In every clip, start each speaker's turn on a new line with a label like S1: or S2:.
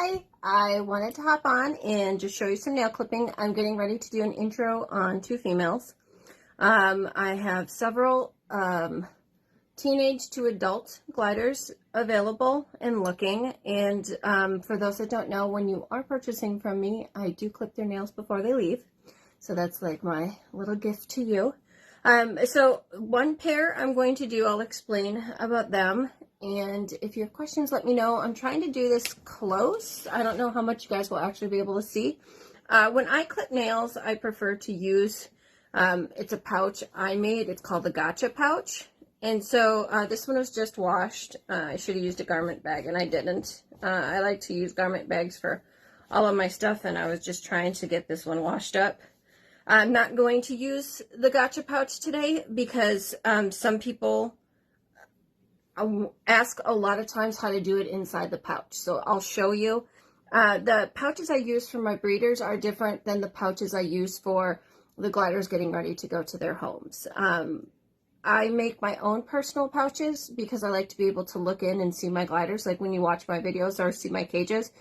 S1: Hi, I wanted to hop on and just show you some nail clipping. I'm getting ready to do an intro on two females. I have several teenage to adult gliders available and looking. And for those that don't know, when you are purchasing from me, I do clip their nails before they leave. So that's like my little gift to you. So one pair I'm going to do, I'll explain about them. And if you have questions, let me know. I'm trying to do this close. I don't know how much you guys will actually be able to see. When I clip nails, I prefer to use, it's a pouch I made. It's called the Gotcha pouch. And so this one was just washed. I should have used a garment bag and I didn't. I like to use garment bags for all of my stuff, and I was just trying to get this one washed up. I'm not going to use the Gotcha pouch today because some people ask a lot of times how to do it inside the pouch. So I'll show you. The pouches I use for my breeders are different than the pouches I use for the gliders getting ready to go to their homes. I make my own personal pouches because I like to be able to look in and see my gliders. Like when you watch my videos or see my cages,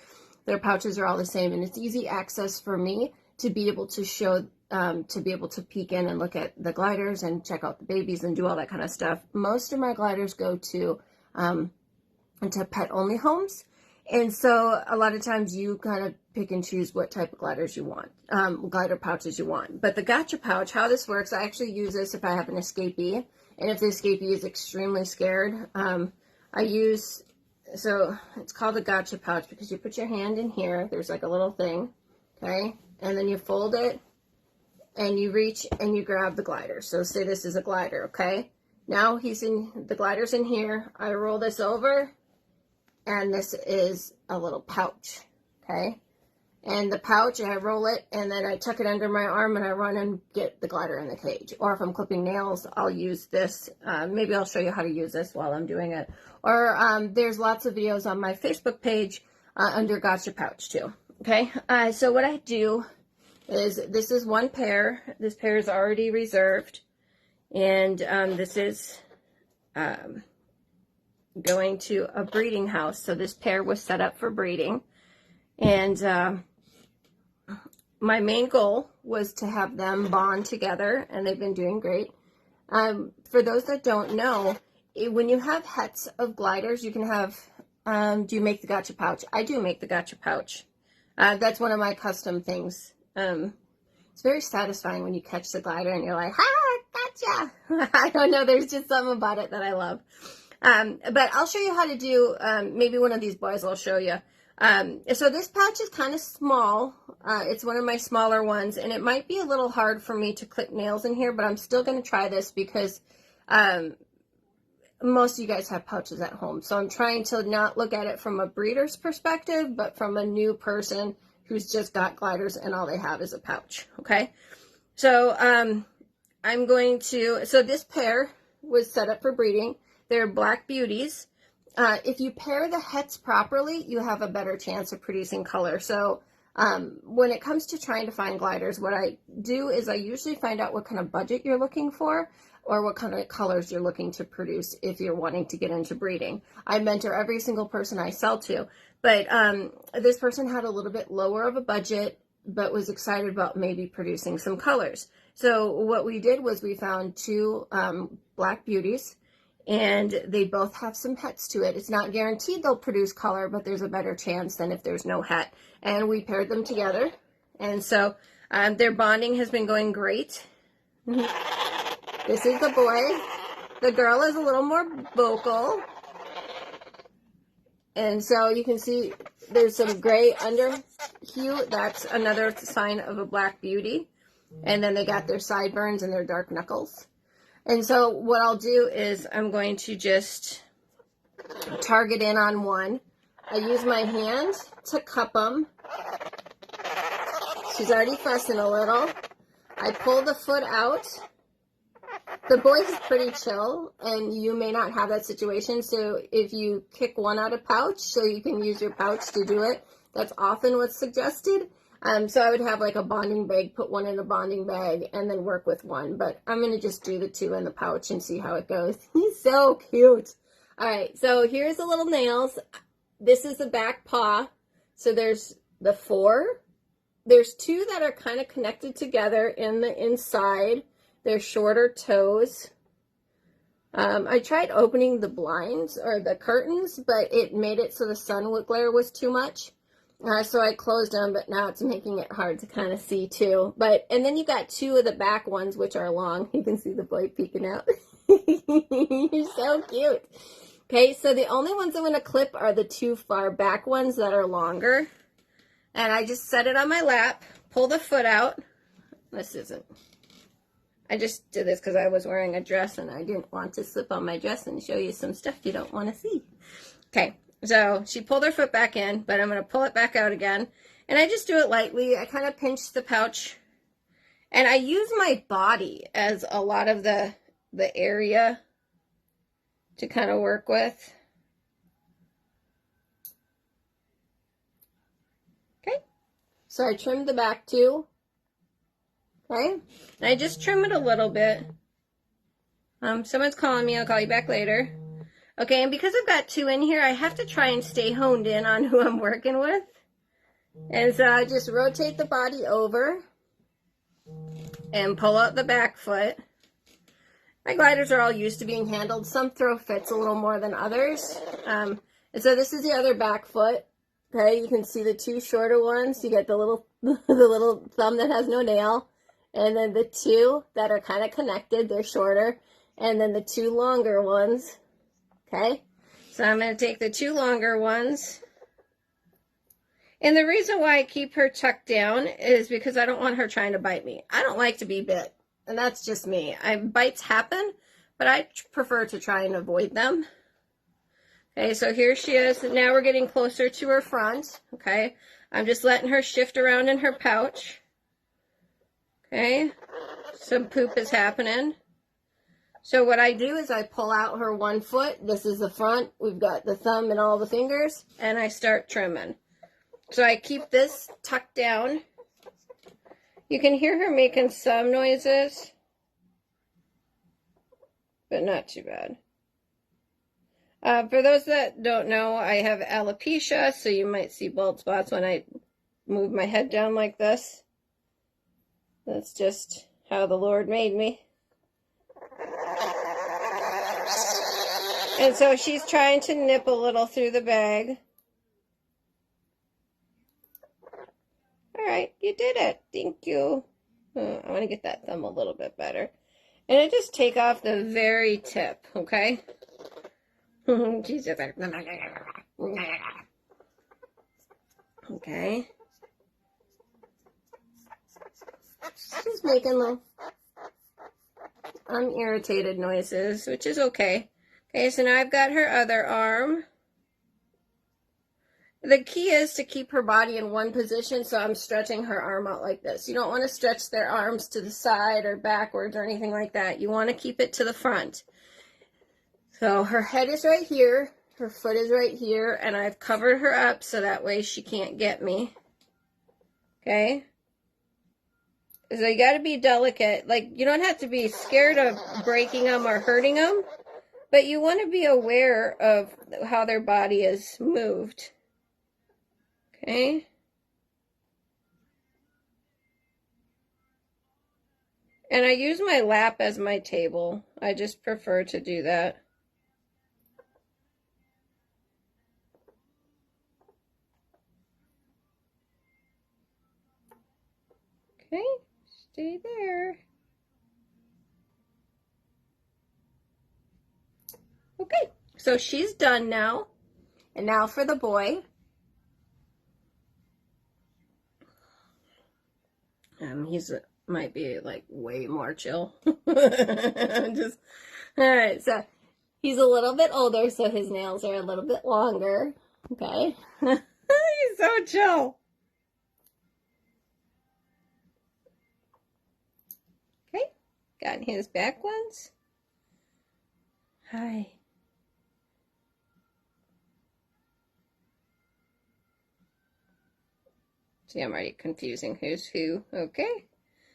S1: their pouches are all the same, and it's easy access for me to be able to show, to be able to peek in and look at the gliders and check out the babies and do all that kind of stuff. Most of my gliders go to pet only homes. And so a lot of times you kind of pick and choose what type of gliders you want, glider pouches you want. But the Gotcha pouch, how this works, I actually use this if I have an escapee. And if the escapee is extremely scared, I use, so it's called the Gotcha pouch because you put your hand in here. There's like a little thing, okay? And then you fold it and you reach and you grab the glider. So say this is a glider, okay? Now the glider's in here. I roll this over, and this is a little pouch, okay? And the pouch, I roll it, and then I tuck it under my arm, and I run and get the glider in the cage. Or if I'm clipping nails, I'll use this. Maybe I'll show you how to use this while I'm doing it. Or there's lots of videos on my Facebook page under Gotcha pouch too, okay? So what I do is, this is one pair. This pair is already reserved. And this is going to a breeding house. So this pair was set up for breeding. And my main goal was to have them bond together, and they've been doing great. For those that don't know, when you have hets of gliders, you can have, do you make the Gotcha pouch? I do make the Gotcha pouch. That's one of my custom things. It's very satisfying when you catch the glider and you're like, ha, gotcha. I don't know, there's just something about it that I love. But I'll show you how to do, maybe one of these boys I'll show you. So this pouch is kind of small. It's one of my smaller ones, and it might be a little hard for me to clip nails in here, but I'm still going to try this because most of you guys have pouches at home. So I'm trying to not look at it from a breeder's perspective, but from a new person who's just got gliders and all they have is a pouch, okay? So I'm going to, so this pair was set up for breeding. They're black beauties. If you pair the hets properly, you have a better chance of producing color. So when it comes to trying to find gliders, what I do is I usually find out what kind of budget you're looking for or what kind of colors you're looking to produce if you're wanting to get into breeding. I mentor every single person I sell to, but this person had a little bit lower of a budget, but was excited about maybe producing some colors. So what we did was we found two black beauties, and they both have some hets to it. It's not guaranteed they'll produce color, but there's a better chance than if there's no het. And we paired them together. And so their bonding has been going great. This is the boy. The girl is a little more vocal. And so you can see there's some gray under hue. That's another sign of a black beauty. And then they got their sideburns and their dark knuckles. And so what I'll do is I'm going to just target in on one. I use my hand to cup them. She's already fussing a little. I pull the foot out. The boys is pretty chill, and you may not have that situation. So if you kick one out of pouch, so you can use your pouch to do it, that's often what's suggested. So I would have like a bonding bag, put one in a bonding bag, and then work with one. But I'm going to just do the two in the pouch and see how it goes. He's so cute. All right, so here's the little nails. This is the back paw. So there's the 4. There's 2 that are kind of connected together in the inside. They're shorter toes. I tried opening the blinds or the curtains, but it made it so the sun glare was too much. So I closed them, but now it's making it hard to kind of see too. And then you got 2 of the back ones, which are long. You can see the boy peeking out. You're so cute. Okay, so the only ones I'm going to clip are the 2 far back ones that are longer. And I just set it on my lap, pull the foot out. I just did this because I was wearing a dress and I didn't want to slip on my dress and show you some stuff you don't want to see. Okay, so she pulled her foot back in, but I'm going to pull it back out again. And I just do it lightly. I kind of pinch the pouch. And I use my body as a lot of the area to kind of work with. Okay, so I trimmed the back too. Okay, and I just trim it a little bit. Someone's calling me. I'll call you back later. Okay, and because I've got 2 in here, I have to try and stay honed in on who I'm working with. And so I just rotate the body over and pull out the back foot. My gliders are all used to being handled. Some throw fits a little more than others. And so this is the other back foot. Okay, you can see the 2 shorter ones. You get the little the little thumb that has no nail. And then the 2 that are kind of connected, they're shorter. And then the 2 longer ones. Okay, so I'm going to take the 2 longer ones. And the reason why I keep her tucked down is because I don't want her trying to bite me. I don't like to be bit. And that's just me. Bites happen, but I prefer to try and avoid them. Okay, so here she is. Now we're getting closer to her front. Okay, I'm just letting her shift around in her pouch. Okay, some poop is happening. So what I do is I pull out her 1 foot. This is the front. We've got the thumb and all the fingers. And I start trimming. So I keep this tucked down. You can hear her making some noises, but not too bad. For those that don't know, I have alopecia, so you might see bald spots when I move my head down like this. That's just how the Lord made me. And so she's trying to nip a little through the bag. All right, you did it. Thank you. I want to get that thumb a little bit better. And I just take off the very tip, okay? She's just like, okay. She's making little irritated noises, which is okay. Okay, so now I've got her other arm. The key is to keep her body in one position, so I'm stretching her arm out like this. You don't want to stretch their arms to the side or backwards or anything like that. You want to keep it to the front. So her head is right here, her foot is right here, and I've covered her up so that way she can't get me. Okay? So you got to be delicate. Like, you don't have to be scared of breaking them or hurting them, but you want to be aware of how their body is moved. Okay. And I use my lap as my table. I just prefer to do that. Okay, stay there. Okay, so she's done now. And now for the boy. He's might be like way more chill. Just all right. So he's a little bit older, so his nails are a little bit longer. Okay, he's so chill. Okay, got his back ones. Hi. See, I'm already confusing who's who. Okay.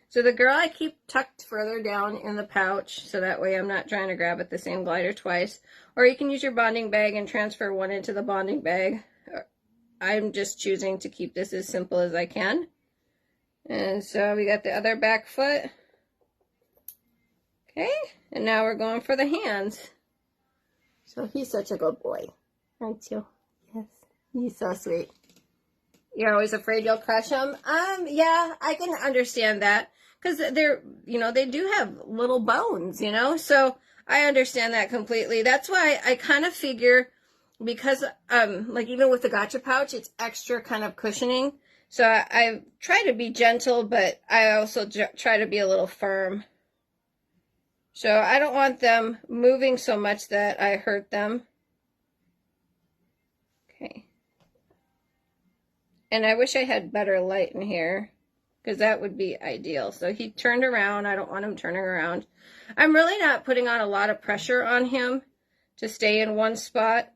S1: So the girl I keep tucked further down in the pouch, so that way I'm not trying to grab at the same glider twice. Or you can use your bonding bag and transfer one into the bonding bag. I'm just choosing to keep this as simple as I can. And so we got the other back foot. Okay, and now we're going for the hands. So he's such a good boy, aren't you? Yes, he's so sweet. You're always afraid you'll crush him? Yeah, I can understand that. Because they're, they do have little bones, So I understand that completely. That's why I kind of figure, because, like even with the gotcha pouch, it's extra kind of cushioning. So I try to be gentle, but I also try to be a little firm. So I don't want them moving so much that I hurt them. Okay. And I wish I had better light in here, because that would be ideal. So he turned around. I don't want him turning around. I'm really not putting on a lot of pressure on him to stay in one spot.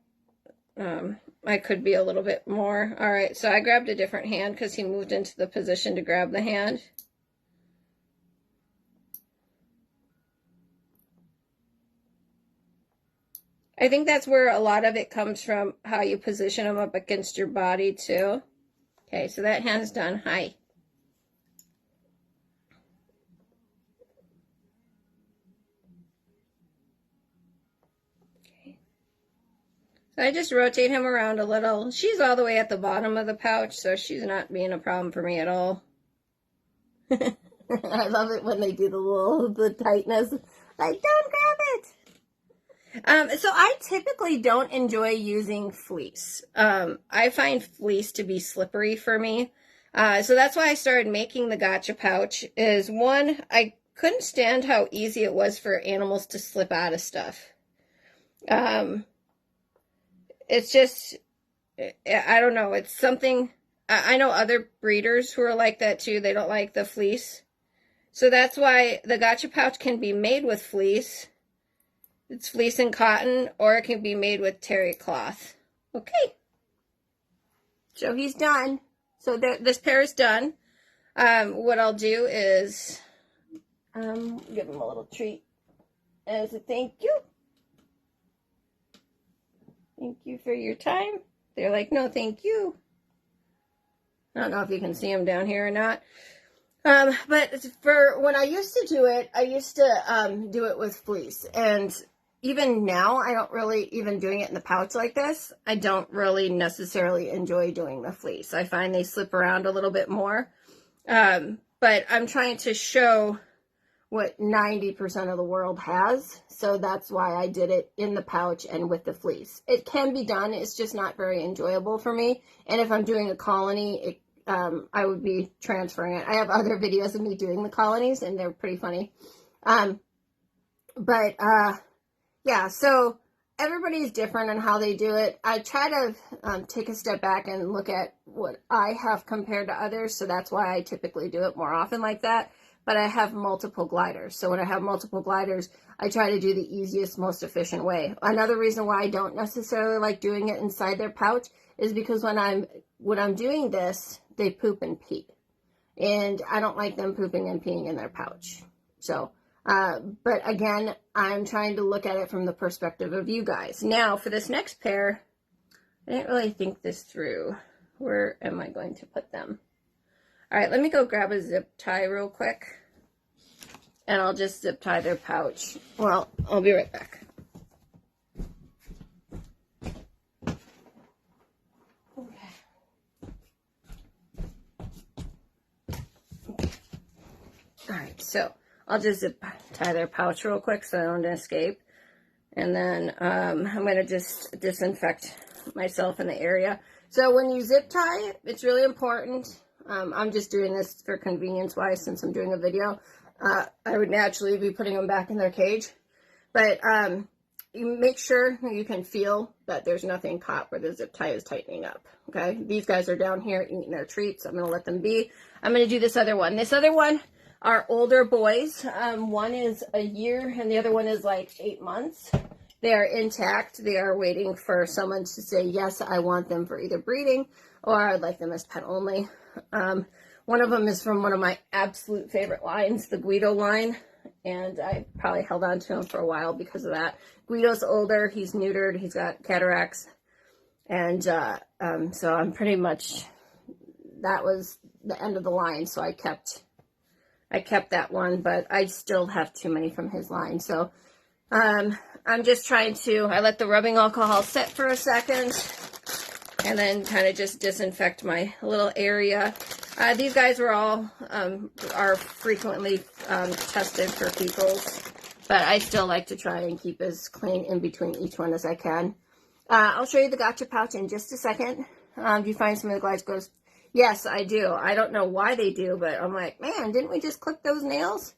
S1: I could be a little bit more. All right, so I grabbed a different hand because he moved into the position to grab the hand. I think that's where a lot of it comes from, how you position them up against your body too. Okay, so that hand's done. Hi. Okay. So I just rotate him around a little. She's all the way at the bottom of the pouch, so she's not being a problem for me at all. I love it when they do the tightness. Like, don't grab it. So I typically don't enjoy using fleece. I find fleece to be slippery for me. So that's why I started making the gotcha pouch. Is one, I couldn't stand how easy it was for animals to slip out of stuff. It's just, I don't know. It's something, I know other breeders who are like that too. They don't like the fleece. So that's why the gotcha pouch can be made with fleece. It's fleece and cotton, or it can be made with terry cloth. Okay. So he's done. So this pair is done. What I'll do is give him a little treat as a thank you. Thank you for your time. They're like, no, thank you. I don't know if you can see them down here or not. But for when I used to do it, I used to do it with fleece. And even now, I don't really, even doing it in the pouch like this, I don't really necessarily enjoy doing the fleece. I find they slip around a little bit more. But I'm trying to show what 90% of the world has. So that's why I did it in the pouch and with the fleece. It can be done. It's just not very enjoyable for me. And if I'm doing a colony, I would be transferring it. I have other videos of me doing the colonies, and they're pretty funny. Yeah, so everybody's different on how they do it. I try to take a step back and look at what I have compared to others, so that's why I typically do it more often like that. But I have multiple gliders, so when I have multiple gliders, I try to do the easiest, most efficient way. Another reason why I don't necessarily like doing it inside their pouch is because when I'm doing this, they poop and pee. And I don't like them pooping and peeing in their pouch. So, but again, I'm trying to look at it from the perspective of you guys. Now, for this next pair, I didn't really think this through. Where am I going to put them? All right, let me go grab a zip tie real quick. And I'll just zip tie their pouch. Well, I'll be right back. Alright, so I'll just zip tie their pouch real quick so I don't escape. And then I'm going to just disinfect myself in the area. So when you zip tie, it's really important. I'm just doing this for convenience wise since I'm doing a video. I would naturally be putting them back in their cage. But you make sure you can feel that there's nothing caught where the zip tie is tightening up. Okay, these guys are down here eating their treats. I'm going to let them be. I'm going to do this other one. This other one are older boys. One is a year and the other one is like 8 months. They are intact. They are waiting for someone to say, yes, I want them for either breeding or I'd like them as pet only. One of them is from one of my absolute favorite lines, the Guido line. And I probably held on to him for a while because of that. Guido's older. He's neutered. He's got cataracts. And so I'm pretty much, that was the end of the line. So I kept that one, but I still have too many from his line. So I'm just trying to, I let the rubbing alcohol set for a second and then kind of just disinfect my little area. These guys were all, are frequently tested for fecals, but I still like to try and keep as clean in between each one as I can. I'll show you the Gotcha pouch in just a second. Do you find some of the glides goes? Yes, I do. I don't know why they do, but I'm like, man, didn't we just clip those nails?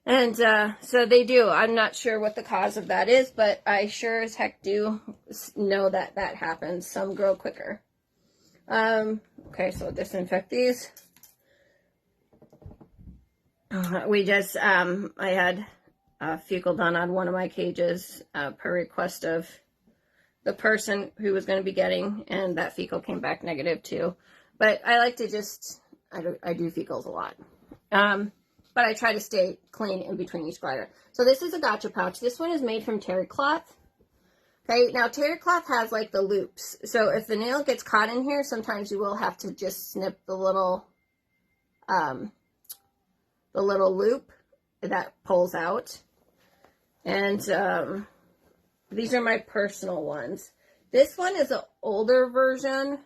S1: And so they do. I'm not sure what the cause of that is, but I sure as heck do know that that happens. Some grow quicker. Okay, so disinfect these. We just, I had fecal done on one of my cages per request of the person who was going to be getting, and that fecal came back negative too. But I like to just, I do fecals a lot. But I try to stay clean in between each glider. So this is a Gotcha pouch. This one is made from terry cloth. Okay, now terry cloth has like the loops. So if the nail gets caught in here, sometimes you will have to just snip the little loop that pulls out. And these are my personal ones. This one is an older version.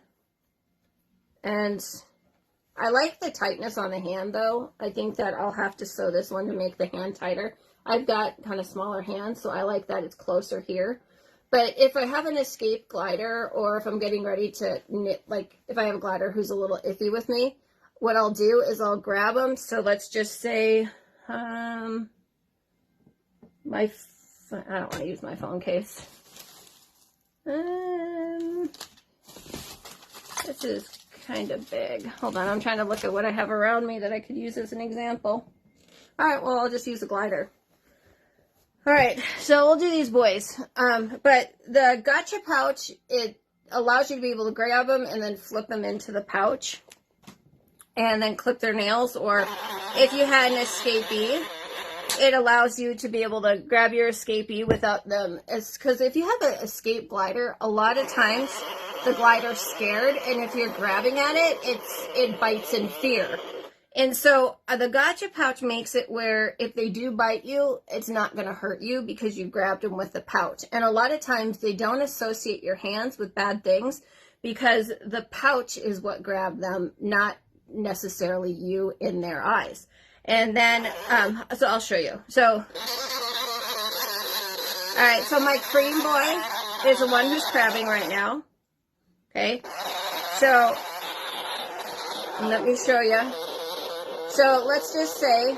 S1: And I like the tightness on the hand though. I think that I'll have to sew this one to make the hand tighter. I've got kind of smaller hands, so I like that it's closer here. But if I have an escape glider, or if I'm getting ready to knit, like if I have a glider who's a little iffy with me, what I'll do is I'll grab them. So let's just say, I don't want to use my phone case. This is kind of big. Hold on, I'm trying to look at what I have around me that I could use as an example. All right, well, I'll just use a glider. All right, so we'll do these boys. But the Gotcha pouch, it allows you to be able to grab them and then flip them into the pouch and then clip their nails. Or if you had an escapee, it allows you to be able to grab your escapee without them. Because if you have an escape glider, a lot of times the glider's scared, and if you're grabbing at it, it bites in fear. And so the Gotcha pouch makes it where if they do bite you, it's not going to hurt you because you grabbed them with the pouch. And a lot of times they don't associate your hands with bad things because the pouch is what grabbed them, not necessarily you in their eyes. And then, so I'll show you. So, all right, so my cream boy is the one who's crabbing right now. Okay, so let me show you. So let's just say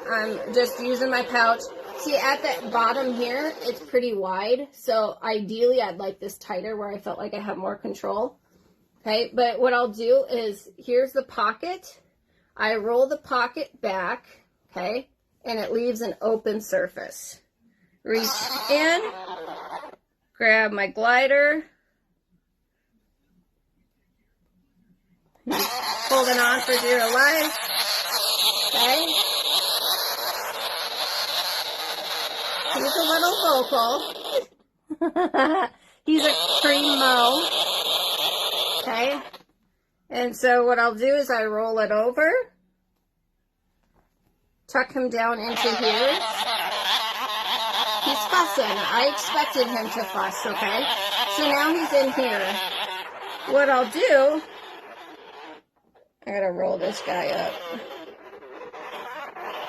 S1: I'm just using my pouch. See, at the bottom here, it's pretty wide. So ideally, I'd like this tighter where I felt like I have more control. Okay, but what I'll do is, here's the pocket. I roll the pocket back, okay, and it leaves an open surface. Reach in, grab my glider. Holding on for dear life. Okay. He's a little vocal. He's a cream mo. Okay. And so what I'll do is I roll it over. Tuck him down into here. He's fussing. I expected him to fuss, okay? So now he's in here. What I'll do, I gotta roll this guy up.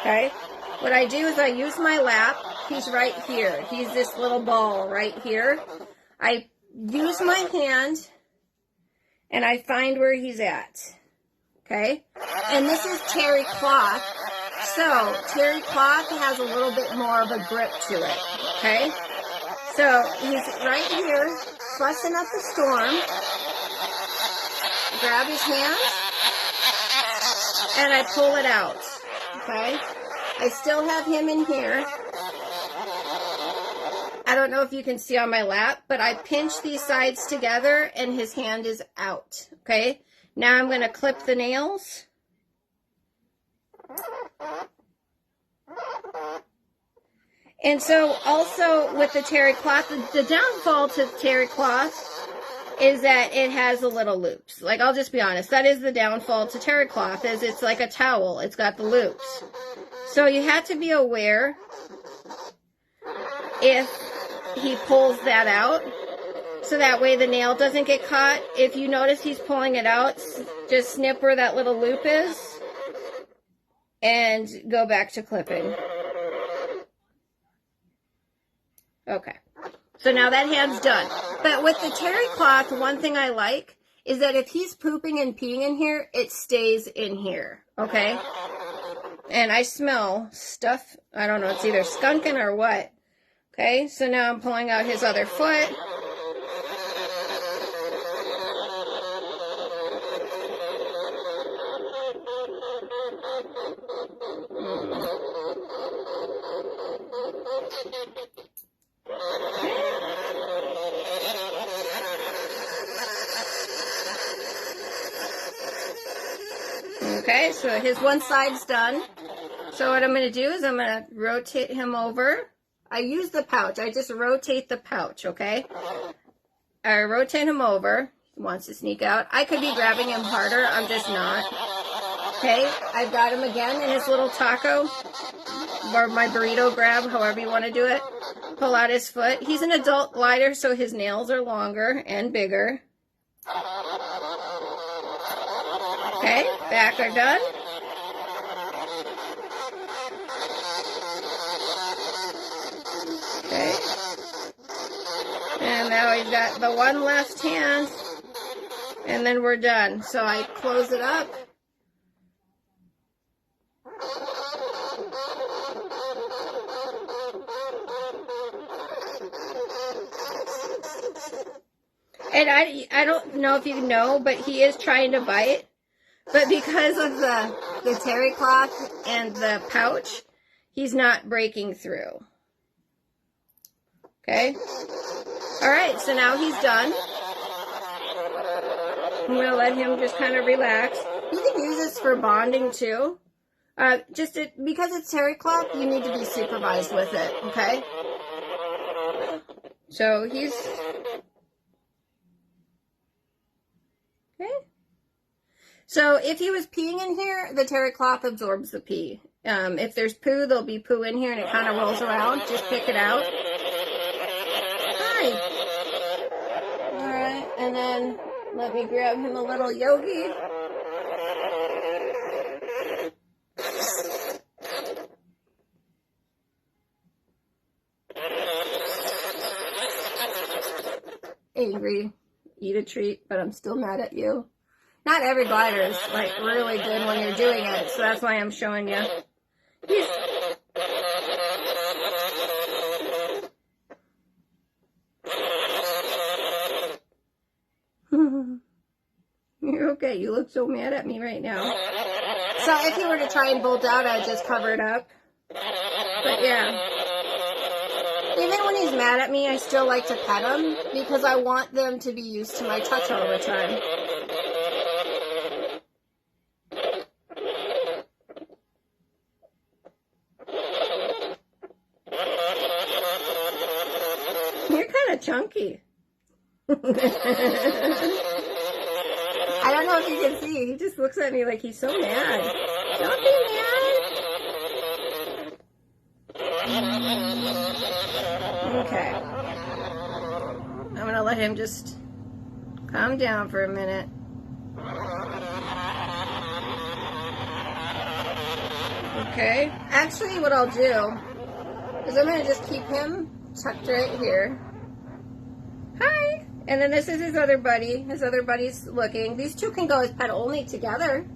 S1: Okay? What I do is I use my lap. He's right here. He's this little ball right here. I use my hand and I find where he's at. Okay? And this is terry cloth. So, terry cloth has a little bit more of a grip to it. Okay? So, he's right here, fussing up the storm. Grab his hand. And I pull it out, okay? I still have him in here. I don't know if you can see on my lap, but I pinch these sides together and his hand is out, okay? Now I'm going to clip the nails. And so also with the terry cloth, the downfall to terry cloth is that it has the little loops. Like, I'll just be honest, that is the downfall to terry cloth, is it's like a towel. It's got the loops. So you have to be aware if he pulls that out, so that way the nail doesn't get caught. If you notice he's pulling it out, just snip where that little loop is and go back to clipping. Okay. So now that hand's done. But with the terry cloth, one thing I like is that if he's pooping and peeing in here, it stays in here, okay? And I smell stuff, I don't know, it's either skunking or what. Okay, so now I'm pulling out his other foot. Okay, so his one side's done. So what I'm going to do is I'm going to rotate him over. I use the pouch. I just rotate the pouch, okay? I rotate him over. He wants to sneak out. I could be grabbing him harder. I'm just not. Okay, I've got him again in his little taco, or my burrito grab, however you want to do it. Pull out his foot. He's an adult glider, so his nails are longer and bigger. Okay, back are done. Okay. And now we've got the one left hand, and then we're done. So I close it up. And I don't know if you know, but he is trying to bite. But because of the terry cloth and the pouch, he's not breaking through. Okay? Alright, so now he's done. I'm going to let him just kind of relax. You can use this for bonding too. Because it's terry cloth, you need to be supervised with it, okay? So he's... Okay? So if he was peeing in here, the terry cloth absorbs the pee. If there's poo, there'll be poo in here and it kind of rolls around. Just pick it out. Hi. Alright, and then let me grab him a little yogi. Angry, eat a treat, but I'm still mad at you. Not every glider is like really good when you're doing it, so that's why I'm showing you. You're okay. You look so mad at me right now. So if you were to try and bolt out, I'd just cover it up. But yeah. Even when he's mad at me, I still like to pet him because I want them to be used to my touch all the time. You're kind of chunky. I don't know if you can see. He just looks at me like he's so mad. Don't be mad. Okay. I'm going to let him just calm down for a minute. Okay. Actually, what I'll do is I'm going to just keep him tucked right here. Hi! And then this is his other buddy. His other buddy's looking. These two can go as pet only together,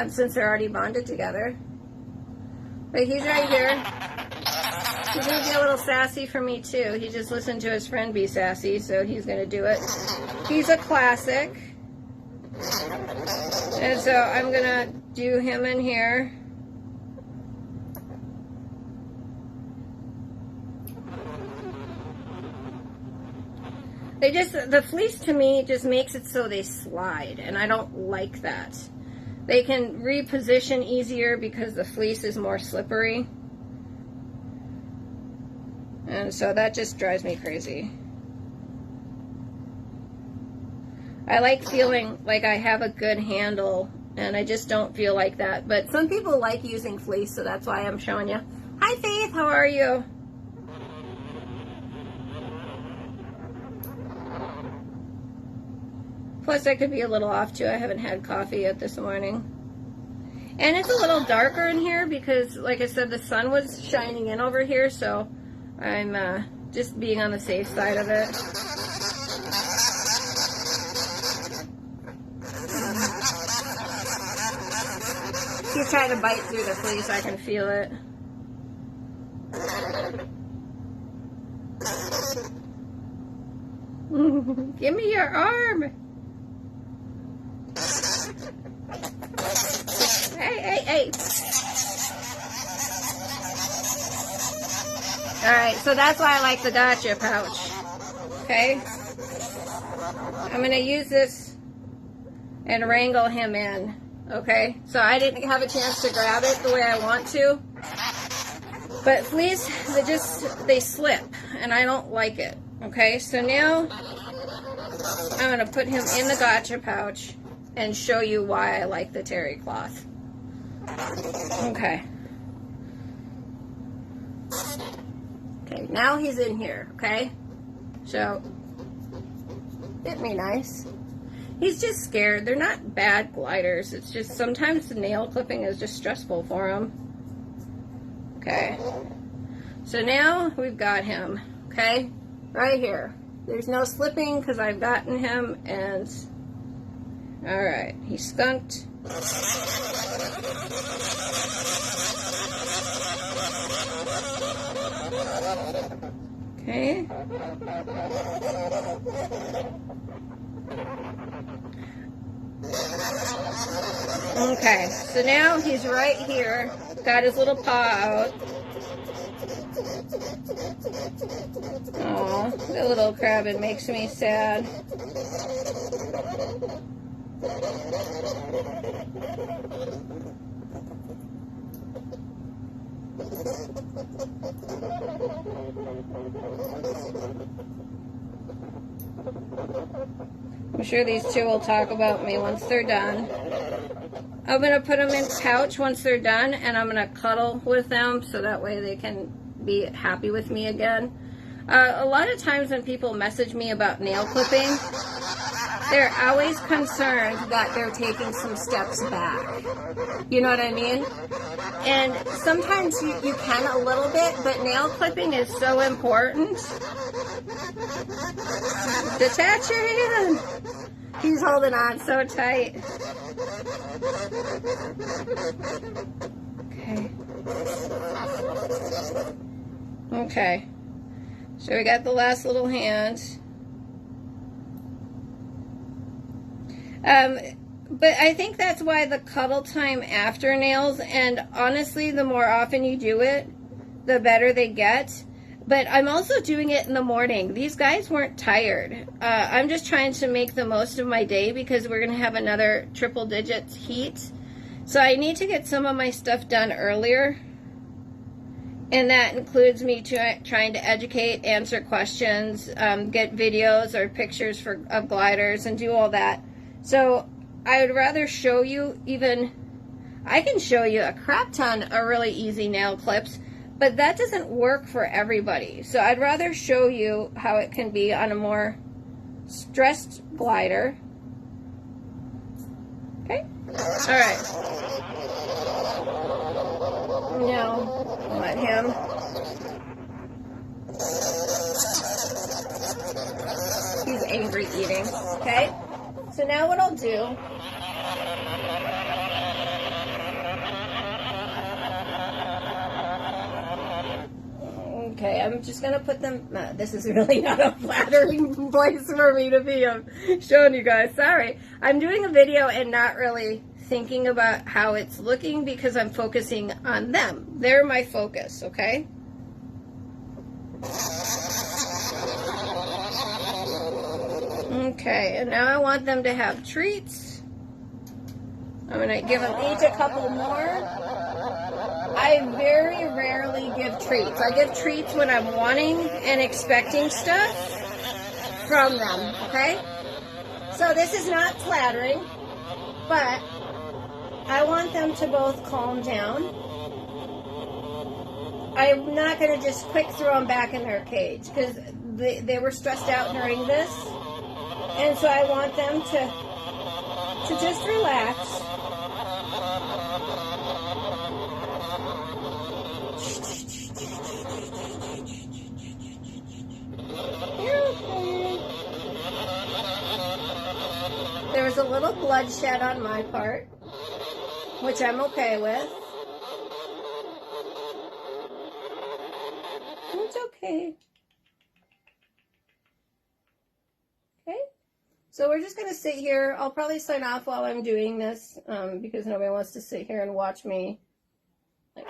S1: since they're already bonded together. But he's right here. He's going to be a little sassy for me too. He just listened to his friend be sassy, so he's going to do it. He's a classic. And so I'm going to do him in here. The fleece to me just makes it so they slide, and I don't like that. They can reposition easier because the fleece is more slippery. And so that just drives me crazy. I like feeling like I have a good handle, and I just don't feel like that. But some people like using fleece, so that's why I'm showing you. Hi, Faith. How are you? Plus, I could be a little off, too. I haven't had coffee yet this morning. And it's a little darker in here because, like I said, the sun was shining in over here, so I'm just being on the safe side of it. He's trying to bite through the fleece. I can feel it. Give me your arm. Hey. Alright, so that's why I like the Gotcha pouch. Okay? I'm going to use this and wrangle him in. Okay? So I didn't have a chance to grab it the way I want to. But fleece, they slip. And I don't like it. Okay? So now I'm going to put him in the Gotcha pouch and show you why I like the terry cloth. Okay. Okay, now he's in here, okay? So, fit me nice. He's just scared. They're not bad gliders. It's just sometimes the nail clipping is just stressful for him. Okay. So now we've got him, okay? Right here. There's no slipping because I've gotten him, and alright, he's skunked. Okay. Okay, so now he's right here, got his little paw out. Oh, the little crabbing makes me sad. I'm sure these two will talk about me once they're done. I'm going to put them in pouch once they're done, and I'm going to cuddle with them so that way they can be happy with me again. A lot of times when people message me about nail clipping, they're always concerned that they're taking some steps back. You know what I mean? And sometimes you can a little bit, but nail clipping is so important. Detach your hand. He's holding on so tight. Okay. Okay. So we got the last little hand. But I think that's why the cuddle time after nails, and honestly, the more often you do it, the better they get. But I'm also doing it in the morning. These guys weren't tired. I'm just trying to make the most of my day because we're going to have another triple digits heat. So I need to get some of my stuff done earlier. And that includes me trying to educate, answer questions, get videos or pictures of gliders and do all that. So I would rather show you I can show you a crap ton of really easy nail clips, but that doesn't work for everybody. So I'd rather show you how it can be on a more stressed glider. Okay? All right. Now, let him. He's angry eating. Okay? So now what I'll do, okay, I'm just going to put them, this is really not a flattering place for me to be showing you guys, sorry. I'm doing a video and not really thinking about how it's looking because I'm focusing on them. They're my focus, okay? Okay, and now I want them to have treats. I'm going to give them each a couple more. I very rarely give treats. I give treats when I'm wanting and expecting stuff from them, okay? So this is not flattering, but I want them to both calm down. I'm not going to just quick throw them back in their cage because they were stressed out during this. And so I want them to just relax. You're okay. There was a little bloodshed on my part, which I'm okay with. It's okay. Okay. So we're just going to sit here. I'll probably sign off while I'm doing this because nobody wants to sit here and watch me like,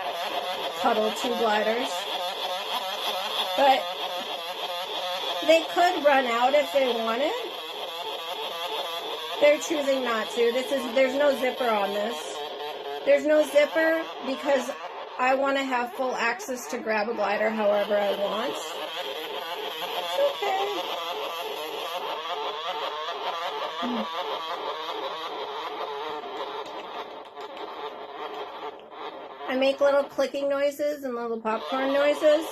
S1: cuddle two gliders. But they could run out if they wanted. They're choosing not to. There's no zipper on this. There's no zipper because I want to have full access to grab a glider however I want. It's okay. I make little clicking noises and little popcorn noises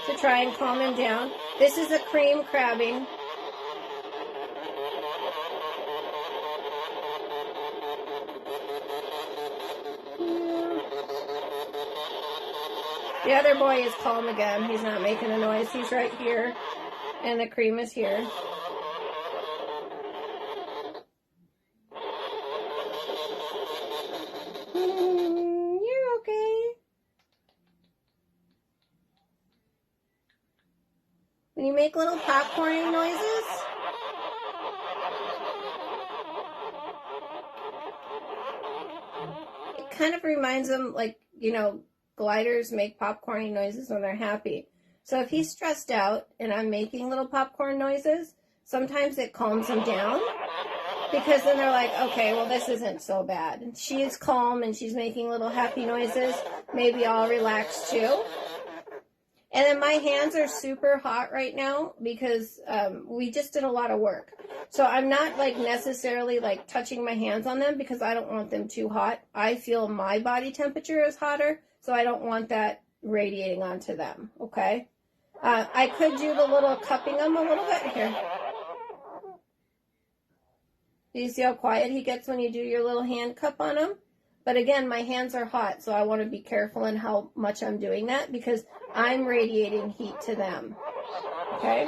S1: to try and calm him down. This is a cream crabbing. The other boy is calm again. He's not making a noise. He's right here. And the cream is here. You're okay. When you make little popcorn noises, it kind of reminds them, like, you know, gliders make popcorn noises when they're happy. So if he's stressed out and I'm making little popcorn noises, sometimes it calms him down because then they're like, okay, well, this isn't so bad. And she is calm and she's making little happy noises. Maybe I'll relax too. And then my hands are super hot right now because we just did a lot of work. So I'm not like necessarily like touching my hands on them because I don't want them too hot. I feel my body temperature is hotter. So I don't want that radiating onto them, okay? I could do the little cupping them a little bit here. Do you see how quiet he gets when you do your little hand cup on him? But again, my hands are hot, so I want to be careful in how much I'm doing that because I'm radiating heat to them, okay?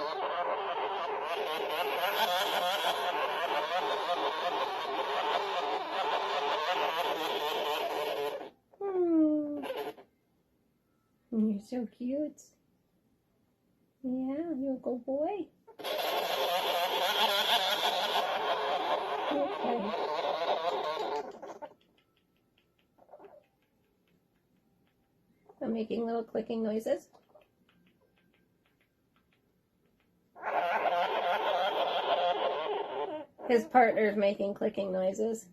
S1: You're so cute. Yeah, you're a good boy. Okay. I'm making little clicking noises. His partner's making clicking noises.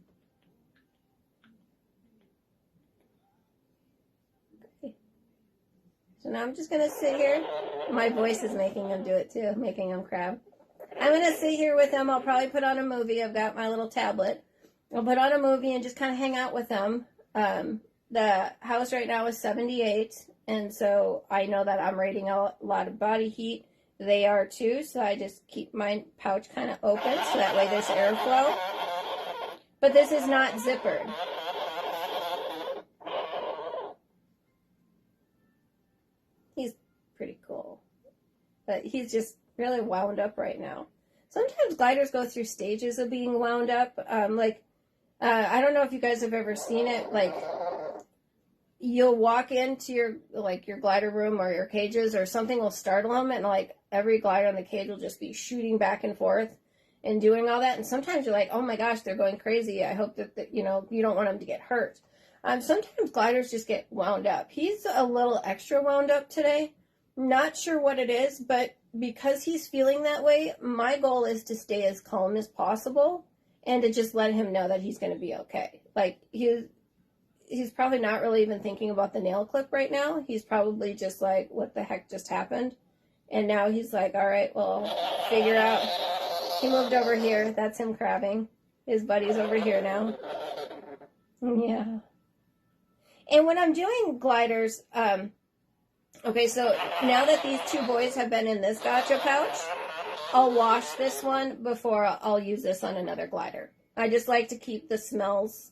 S1: So now I'm just going to sit here. My voice is making him do it too, making him crab. I'm going to sit here with him. I'll probably put on a movie. I've got my little tablet. I'll put on a movie and just kind of hang out with them. The house right now is 78, and so I know that I'm radiating a lot of body heat. They are too, so I just keep my pouch kind of open so that way there's airflow. But this is not zippered. He's pretty cool, but he's just really wound up right now. Sometimes gliders go through stages of being wound up. I don't know if you guys have ever seen it, like, you'll walk into your glider room or your cages or something will startle them and like every glider in the cage will just be shooting back and forth and doing all that. And sometimes you're like, oh my gosh, they're going crazy. I hope that you don't want them to get hurt. Sometimes gliders just get wound up. He's a little extra wound up today. Not sure what it is, but because he's feeling that way, my goal is to stay as calm as possible and to just let him know that he's going to be okay. Like, he's probably not really even thinking about the nail clip right now. He's probably just like, what the heck just happened? And now he's like, all right, well, figure out He moved over here. That's him crabbing. His buddy's over here now. Yeah. And when I'm doing gliders, okay, so now that these two boys have been in this gotcha pouch, I'll wash this one before I'll use this on another glider. I just like to keep the smells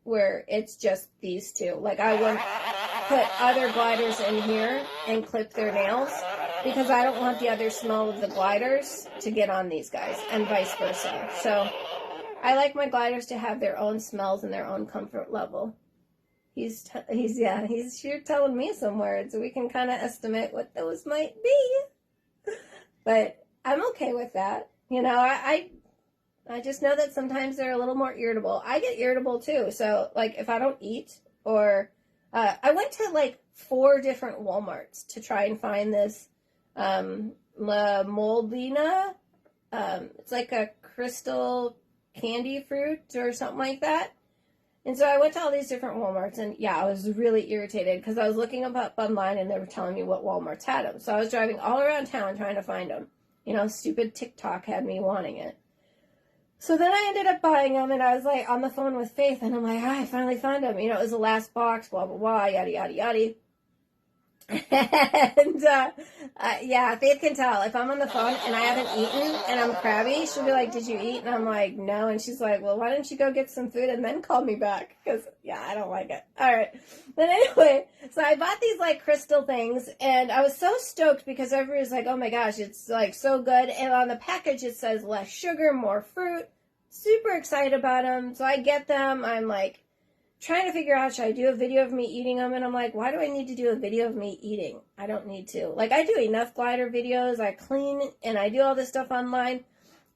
S1: where it's just these two. Like, I wouldn't put other gliders in here and clip their nails because I don't want the other smell of the gliders to get on these guys, and vice versa. So I like my gliders to have their own smells and their own comfort level. He's sure telling me some words, so we can kind of estimate what those might be. But I'm okay with that. You know, I just know that sometimes they're a little more irritable. I get irritable too. So, like, if I don't eat, or I went to like 4 different Walmarts to try and find this La Moldina. It's like a crystal candy fruit or something like that. And so I went to all these different Walmarts, and yeah, I was really irritated because I was looking them up online and they were telling me what Walmarts had them. So I was driving all around town trying to find them. You know, stupid TikTok had me wanting it. So then I ended up buying them, and I was like on the phone with Faith, and I'm like, I finally found them. You know, it was the last box, blah, blah, blah, yada, yada, yada. And yeah, Faith can tell if I'm on the phone and I haven't eaten and I'm crabby, she'll be like, did you eat? And I'm like, no. And she's like, well, why don't you go get some food and then call me back? Because yeah, I don't like it. All right. But anyway, so I bought these like crystal things, and I was so stoked because everybody's like, oh my gosh, it's like so good. And on the package it says less sugar, more fruit. Super excited about them. So I get them. I'm like trying to figure out, should I do a video of me eating them? And I'm like, why do I need to do a video of me eating? I don't need to. Like, I do enough glider videos. I clean and I do all this stuff online.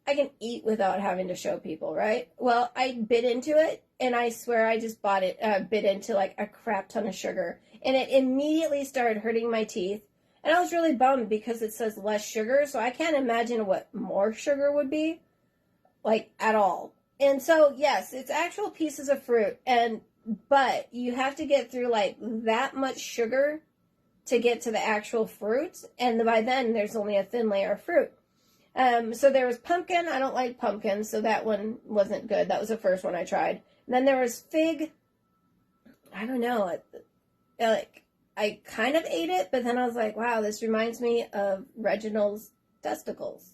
S1: I can eat without having to show people, right? Well, I bit into it, and I swear I just bit into like a crap ton of sugar. And it immediately started hurting my teeth. And I was really bummed because it says less sugar. So I can't imagine what more sugar would be, like, at all. And so, yes, it's actual pieces of fruit, but you have to get through like that much sugar to get to the actual fruit, and by then there's only a thin layer of fruit. So there was pumpkin. I don't like pumpkin, so that one wasn't good. That was the first one I tried. And then there was fig. I don't know. Like, I kind of ate it, but then I was like, wow, this reminds me of Reginald's testicles.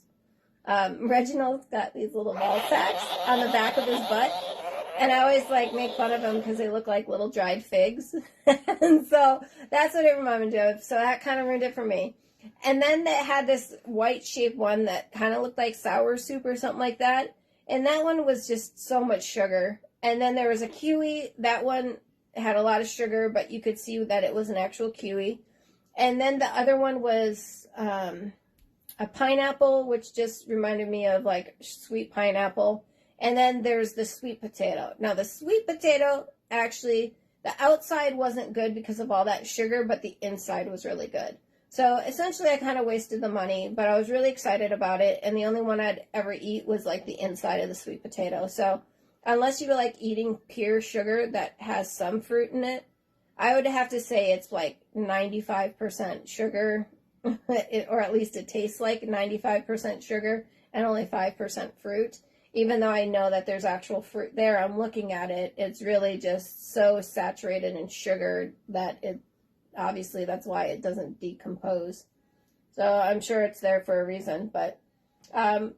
S1: Reginald's got these little ball sacks on the back of his butt. And I always like make fun of them because they look like little dried figs. And so that's what it reminded me of. So that kind of ruined it for me. And then they had this white shaped one that kind of looked like sour soup or something like that. And that one was just so much sugar. And then there was a kiwi. That one had a lot of sugar, but you could see that it was an actual kiwi. And then the other one was a pineapple, which just reminded me of like sweet pineapple. And then there's the sweet potato. Now, the sweet potato, actually, the outside wasn't good because of all that sugar, but the inside was really good. So, essentially, I kind of wasted the money, but I was really excited about it. And the only one I'd ever eat was, like, the inside of the sweet potato. So, unless you like eating pure sugar that has some fruit in it, I would have to say it's, like, 95% sugar, or at least it tastes like 95% sugar and only 5% fruit. Even though I know that there's actual fruit there, I'm looking at it, it's really just so saturated in sugar that it, obviously that's why it doesn't decompose. So I'm sure it's there for a reason, but I'm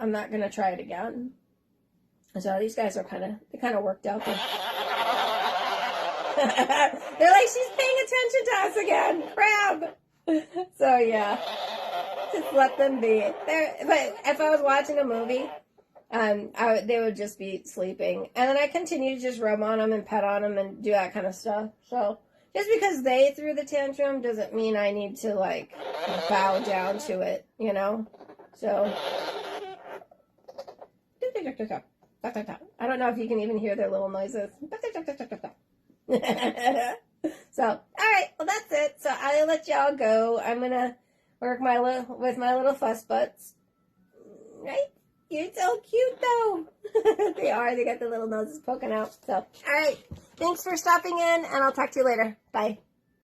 S1: not going to try it again. So these guys are they kind of worked out there. They're like, she's paying attention to us again, crab. So yeah, just let them be. But if I was watching a movie, they would just be sleeping. And then I continue to just rub on them and pet on them and do that kind of stuff. So just because they threw the tantrum doesn't mean I need to, like, bow down to it, you know? So, I don't know if you can even hear their little noises. So, all right, well, that's it. So I'll let y'all go. I'm going to work with my little fuss butts. Right? You're so cute, though. They are. They got the little noses poking out. So, all right. Thanks for stopping in, and I'll talk to you later. Bye.